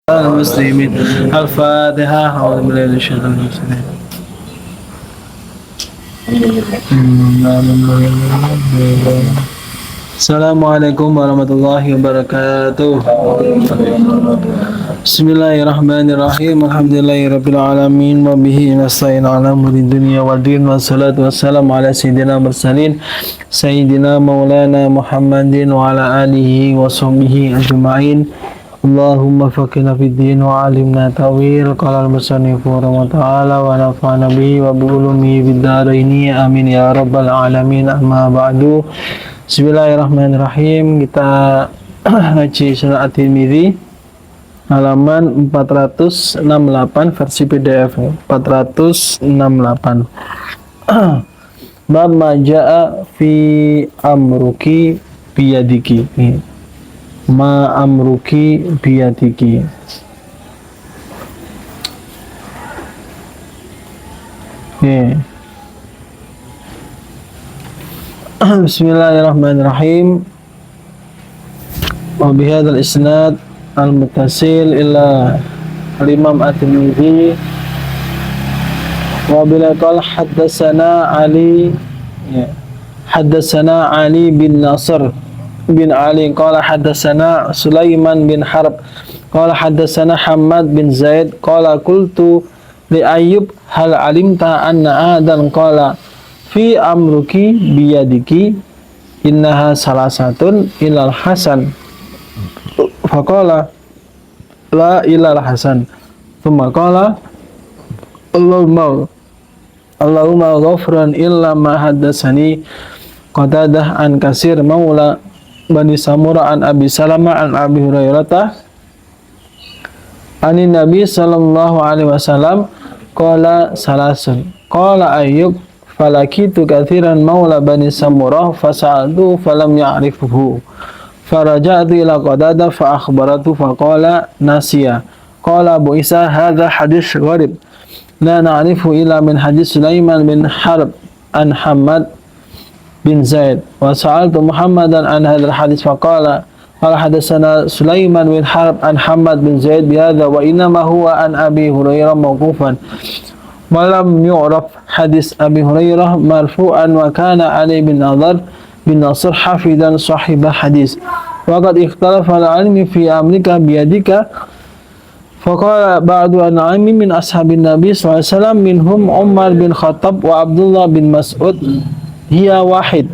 المسلمين الفاتحة أعوذ بالله من الشيطان الرجيم Assalamualaikum warahmatullahi wabarakatuh. Bismillahirrahmanirrahim. Alhamdulillahirabbil alamin wa bihi nasta'in ala umuri dunya waddin wassalatu wassalamu ala sayyidina mursalin sayyidina maulana Muhammadin wa ala alihi wa sahbihi ajma'in. Allahumma faqihna fid din wa 'allimna ta'wil qala al-musannif wa ta'ala wa nafa'na bihi wa bi ulumihi fid dharain amin ya rabbal alamin. Amma ba'du. Bismillahirrahmanirrahim. Kita ngaji Sunan At-Tirmidzi halaman 468 versi PDF 468. Bab maja'a fi amruki biyadiki. Ma amruki biyadiki. Bismillahirrahmanirrahim. Wa bihadzal isnad al-muttasil ila al-Imam At-Tirmidzi wa bila qala haddatsana Ali bin Nasr bin Ali qala haddatsana Sulaiman bin Harb qala haddatsana Hammad bin Zaid qala qultu li Ayyub hal alimta anna adan qala fi amruki biyadiki innaha salasatun ilal hasan faqala la ilal hasan thumma qala Allahumma ghafran illa ma haddatsani Qatadah an Kasir maula Bani Samura an Abi Salamah an Abi Hurairah anin Nabi sallallahu alaihi wasallam qala salasun qala Ayyub falakitu kathiran maula Bani Samurah fasa'altu falam ya'rifuhu faraja'tu ila Qatadah fa akhbaratu faqala nasiya qala Abu Isa hadha hadis gharib la na'rifu illa min hadis Sulaiman bin Harb an Hammad bin Zaid wa sa'altu Muhammadan an hadzal hadis faqala qala hadatsana Sulaiman bin Harb an Hammad bin Zaid bihadza wa inma huwa an Abi Hurairah mauqufan malam yu'raf hadis Abi Hurairah marfu'an wa kana Ali bin Nasr hafidan sahibah hadis wa qad ikhtalafa al-'ilmi fi amrika biyadika faqala ba'du an-'ami min ashabin Nabi sallallahu alaihi wasallam minhum Umar bin Khattab wa Abdullah bin Mas'ud hiya wahidah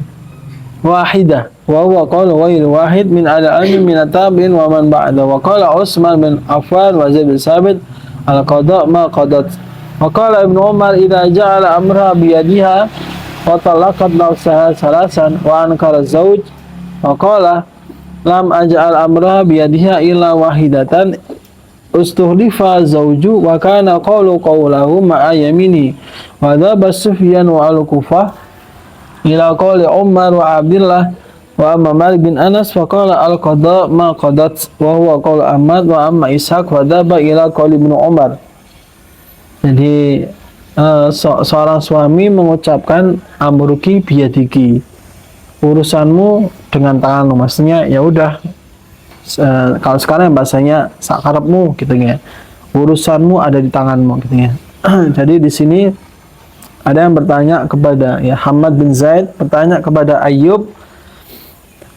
wa huwa qala ghairu wahid min al-'ilmi min at-tabi'in wa man ba'da wa qala Utsman bin Affan wa Zaid bin Sabit al-qada' ma qadat wa qala Ibnu Umar idza ja'ala amra biyadiha wa talaqat nafsaha salasan wa ankara zawj wa qala lam aj'al amra biyadiha illa wahidatan ustuhlifa zawju wa kana qawluhu ma'a yamini wa dhaba Sufyan wa al-Kufah ila qawli Umar wa Abdullah wa amma Malik bin Anas fa qala al-qada ma qadat wa huwa qawlu Ahmad wa amma Ishaq wa dhaba ila qawli Ibnu Umar. Jadi seorang suami mengucapkan amruki biyadiki, urusanmu dengan tanganmu, maksudnya ya udah kalau sekarang bahasanya sakarepmu gitu ya, urusanmu ada di tanganmu gitu ya. Jadi di sini ada yang bertanya kepada Hammad bin Zaid bertanya kepada Ayyub,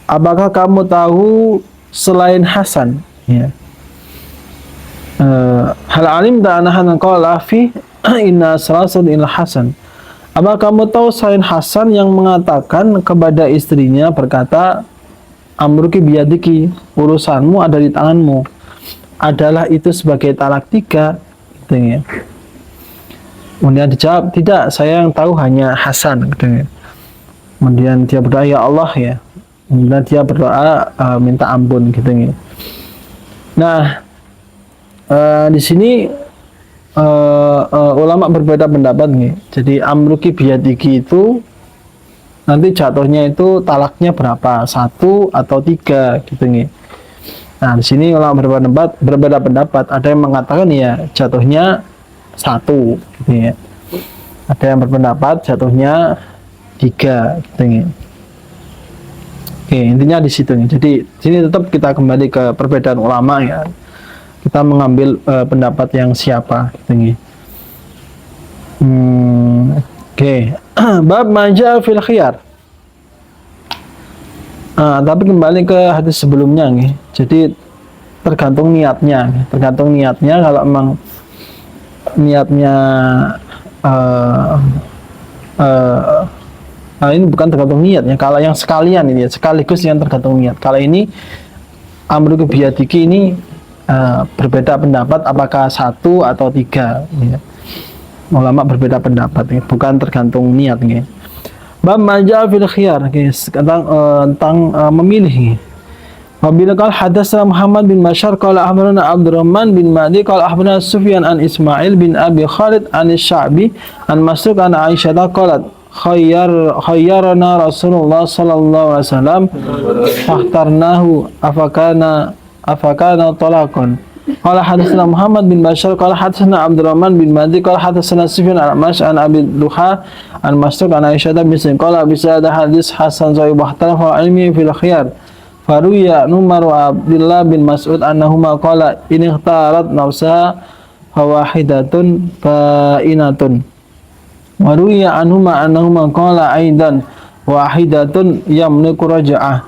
apakah kamu tahu selain Hasan ya, hal alim ta'anahan qala fi inna salasun ila Hasan, apakah kamu tahu selain Hasan yang mengatakan kepada istrinya berkata amruki biyadiki, urusanmu ada di tanganmu, adalah itu sebagai talak 3 gitu ya. Kemudian dijawab, tidak, saya yang tahu hanya Hasan gitu ya. Kemudian dia berdoa, ya Allah ya. Kemudian dia berdoa minta ampun gitu ya. Nah, di sini ulama berbeda pendapat nih. Jadi amruki biyadiki itu nanti jatuhnya itu talaknya berapa? 1 atau 3 gitu nih. Nah, di sini ulama berbeda pendapat. Ada yang mengatakan ya jatuhnya 1 gitu ya. Ada yang berpendapat jatuhnya 3 gitu ya. Oke, intinya di situ nih. Jadi sini tetap kita kembali ke perbedaan ulama ya. kita mengambil pendapat yang siapa gitu. Oke. Bab maja fil khiyar. Tapi kembali ke hadis sebelumnya nih. Jadi tergantung niatnya. Kalau memang niatnya ini bukan tergantung niatnya. Kalau yang sekalian ini sekaligus yang tergantung niat. Kalau ini amru biyadiki ini berbeda pendapat apakah 1 atau 3 ya. Ulama berbeda pendapat ya. Bukan tergantung niat ya. Bab maja fil khiyar tentang memilih. Wabila qala hadatsana Muhammad bin Bashar qala akhbarana Abdurrahman bin Mahdi qala akhbarana Sufyan an Ismail bin Abi Khalid an Sya'bi an Masruq an Aisyah qalat khayyarana Rasulullah sallallahu alaihi wasallam fakhtarnahu afakana talaqan. Qala hadatsana Muhammad bin Bashar qala hadatsana Abdurrahman bin Mahdi qala hadatsana Sufyan al-Amash an Abi Duha an Masruq an Aisyah bin qala bisa ada hadis hasan sahih wa ilmi fil khiyar faruya Umar wa Abdullah bin Mas'ud annahuma qala in ikhtarat nafsaha fawahidatun fa'inatun waruya annahuma qala aidan wahidatun yamliku raja'ah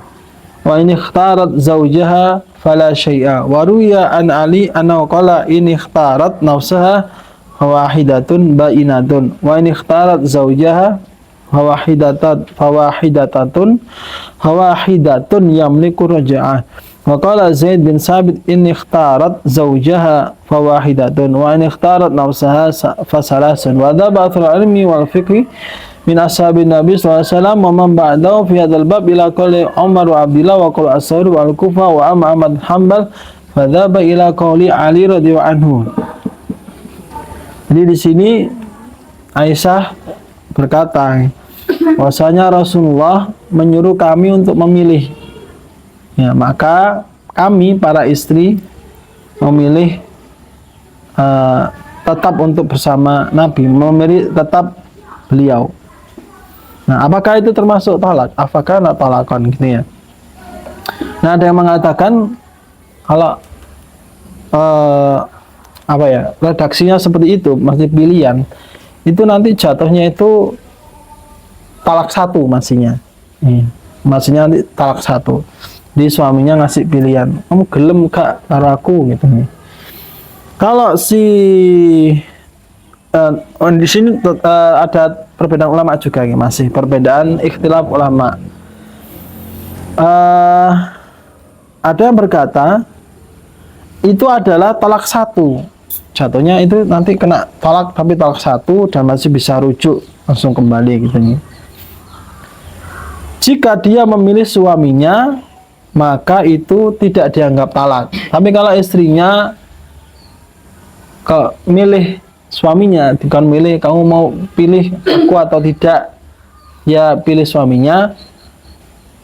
wa in ikhtarat zawjaha fala syai'a waruya an Ali annahu qala in ikhtarat nafsaha fawahidatun ba'inatun wa in ikhtarat zawjaha fawahidatun yamliku raja'ah wa qala Zaid bin Sabit in ikhtarat zawjaha fawahidatun wa in ikhtarat nafsaha fasalasun wa dhabatul ilmi wal fiqhi min ashabin Nabi sallallahu alaihi wasallam wa man ba'dahu fi hadzal bab ila qawli Umar wa Abdullah wa qala As-Sa'id wal Kufa wa Ahmad Hanbal fa dhaba ila qawli Ali radhiyallahu anhu. Jadi di sini Aisyah berkata bahwasanya Rasulullah menyuruh kami untuk memilih. Ya, maka kami para istri memilih tetap untuk bersama Nabi, memilih tetap beliau. Nah, apakah itu termasuk talak? Apakah nak talakon gitu ya? Nah, ada yang mengatakan kalau redaksinya seperti itu, masih pilihan, itu nanti jatuhnya itu talak 1 masihnya. Masihnya nanti talak 1. Di suaminya ngasih pilihan, kamu gelem gak karo aku gitu nih. Kalau di sini ada perbedaan ulama juga ya, masih perbedaan ikhtilaf ulama. Ada yang berkata itu adalah talak 1, jatuhnya itu nanti kena talak tapi talak 1 dan masih bisa rujuk langsung kembali gitu nih. Jika dia memilih suaminya maka itu tidak dianggap talak. Tapi kalau istrinya milih suaminya, bukan milih kamu mau pilih aku atau tidak, ya pilih suaminya,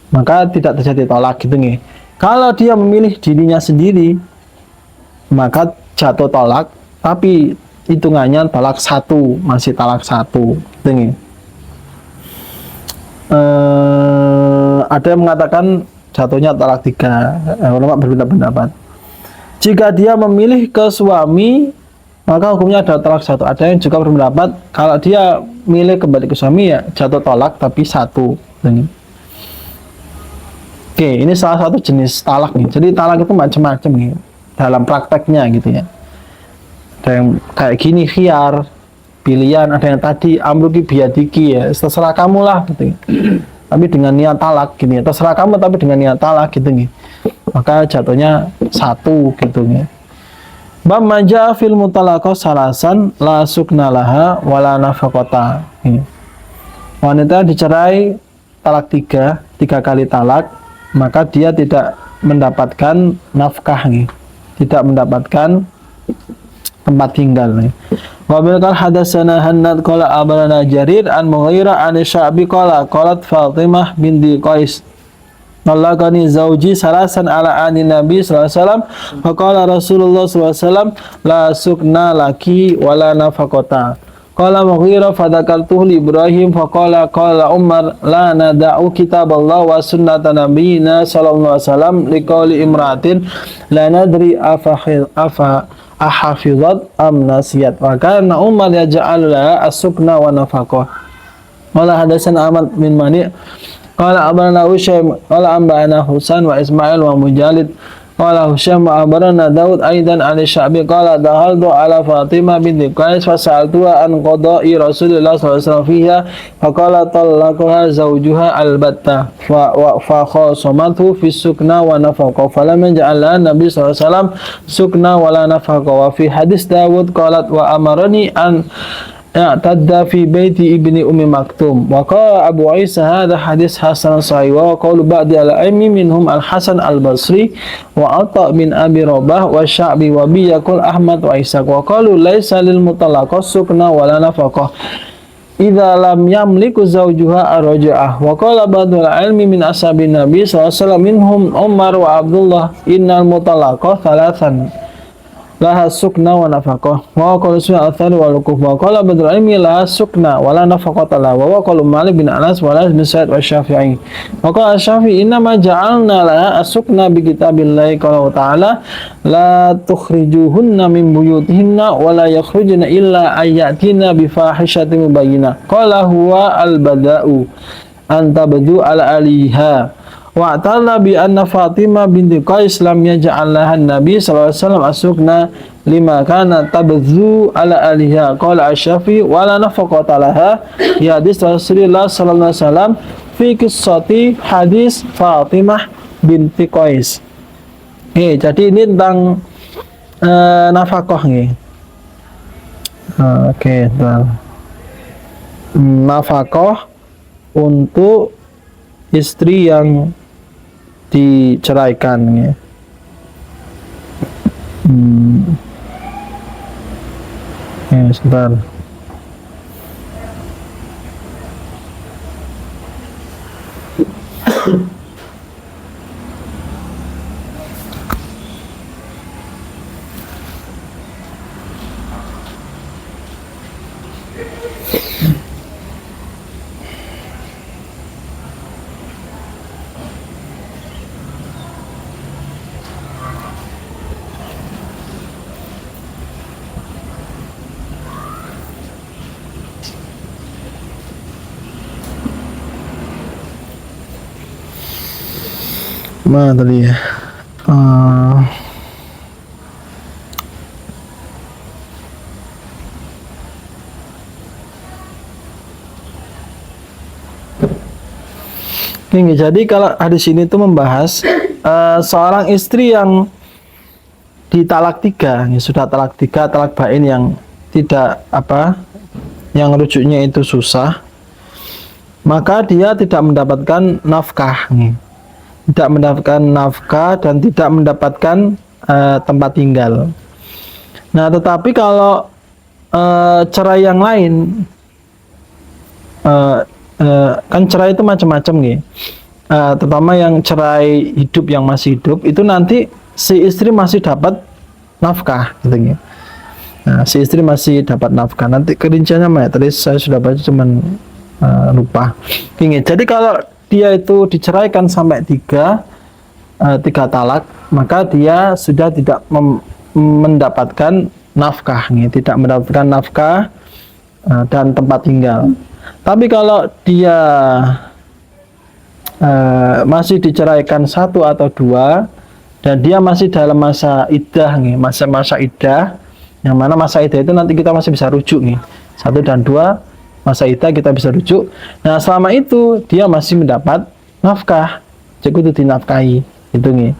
maka tidak terjadi talak gitu nih. Kalau dia memilih dirinya sendiri maka jatuh talak, tapi hitungannya talak 1, masih talak 1 gitu nih. Ada yang mengatakan jatuhnya talak 3. Ulama berbeda pendapat. Jika dia memilih ke suami maka hukumnya ada talak 1. Ada yang juga berpendapat kalau dia milih kembali ke suami ya jatuh talak tapi 1. Oke, ini salah satu jenis talak nih. Jadi talak itu macam-macam nih dalam prakteknya gitu ya. Ada yang kayak gini khiyar, pilihan, ada yang tadi amruki biyadiki ya, terserah kamu lah gitu. Tapi dengan niat talak gini ya. Terserah kamu tapi dengan niat talak gitu nih. Maka jatuhnya 1 gitu nih. Bab maja fil mutalaqah salasan la sukna laha wala nafaqata. Wanita dicerai talak 3 kali talak, maka dia tidak mendapatkan nafkah nih. Tidak mendapatkan tempat tinggal nih. Wa bil qal hadatsana Hannad qala abarana Jarir an Mughirah an Sya'bi qala qalat Fatimah binti Qais Nalakani zauji salasan ala ani Nabi sallallahu alaihi wasallam. Faqala Rasulullah sallallahu alaihi wasallam la sukna laki wala nafaqata. Qala Mughirah fadzakartuhu li Ibrahim faqala qala Umar la nada'u kitaballah wa sunnata nabiyyina sallallahu alaihi wasallam liqauli imra'atin la nadri afa ahafizat am nasiyat wa kana Umar yaj'alu laha as-sukna wa nafaqah. Qala hadasan Ahmad bin Mani qala abarana Husaim qala amba'ana Husain wa Ismail wa Mujalid qala Husaim wa abarana Daud aidan ali Sya'bi qala dahaltu ala Fatimah binti Qais fa sa'altuha an qada'i Rasulullah sallallahu alaihi wasallam fiha fa qala talaqaha zawjuha albatta fa khasamatu fi sukna wa nafaqa falam yaj'al Nabi sallallahu alaihi wasallam sukna wala nafaqa. Wa fi hadis Daud qalat wa amarani an i'tadda fi baiti ibni Ummi Maktum. Wa qala Abu Isa hadha hadis hasan sahih wa qawlu ba'di al-aimi minhum al-Hasan al-Basri wa Atha bin Abi Rabah wa Sya'bi wa bi yaqul Ahmad wa Ishaq wa qalu laisa lil mutallaqah sukna wala nafaqah idza lam yamliku zawjuha ar-raj'ah. Wa qala ba'dul ilmi min ashabin Nabi sallallahu alaihi wasallam minhum Umar wa Abdullah innal mutallaqah thalathan laha sukna wa nafaqah wa qala Sufyan al-Thawri wal Kufa wa qala badrul ilmi laha sukna wa la nafaqata laha wa qala Malik bin Anas wa Las bin Sa'id wa Syafi'i wa qala Syafi'i inna ma ja'alna laha as-sukna bi kitabillahi qala ta'ala la tukhrijuhunna min buyutihinna wa la yakhrujna illa ayatina bi fahishatin mubayyinah qala huwa al-bada'u an tabdu ala aliha. Wa ta'ala bi anna Fatimah binti Qais lam yaj'al laha Nabi sallallahu alaihi wasallam asukna lima kana tabdhu ala aliha qala Asy-Syafi'i wa la nafaqata laha ya hadis Rasulullah sallallahu alaihi wasallam fi qissati hadis Fatimah binti Qais. Jadi ini tentang nafkah nih. Oke, nafkah untuk istri yang diceraikan ya. Ya, sebentar. Mana tadi ya? Ini jadi kalau hadis ini tuh membahas seorang istri yang ditalak tiga, ya, sudah talak tiga, talak bain yang tidak yang rujuknya itu susah, maka dia tidak mendapatkan nafkah nih. Tidak mendapatkan nafkah dan tidak mendapatkan tempat tinggal. Nah, tetapi kalau cerai yang lain, kan cerai itu macam-macam nih. Terutama yang cerai hidup, yang masih hidup, itu nanti si istri masih dapat nafkah, gitu nih. Nah, si istri masih dapat nafkah. Nanti kerinciannya mana? Tadi saya sudah baca, cuman lupa. Gini, jadi kalau dia itu diceraikan sampai tiga talak, maka dia sudah tidak mendapatkan nafkah, tidak mendapatkan nafkah dan tempat tinggal. Tapi kalau dia masih diceraikan satu atau dua dan dia masih dalam masa iddah, masa iddah, yang mana masa iddah itu nanti kita masih bisa rujuk satu dan dua. Masa iddah kita bisa rujuk. Nah, selama itu dia masih mendapat nafkah. Jadi itu dinafkahi. Itu nih.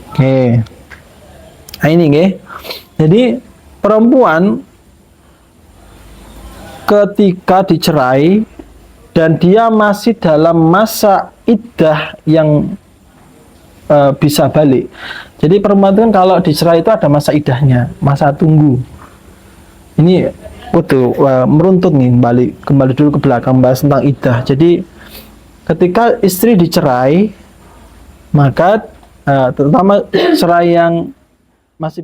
Oke. Nah, ini nih. Jadi perempuan ketika dicerai dan dia masih dalam masa iddah yang bisa balik. Jadi perempuan itu kan kalau dicerai itu ada masa iddahnya, masa tunggu. Ini meruntut nih, kembali dulu ke belakang bahas tentang iddah. Jadi ketika istri dicerai, maka terutama cerai yang masih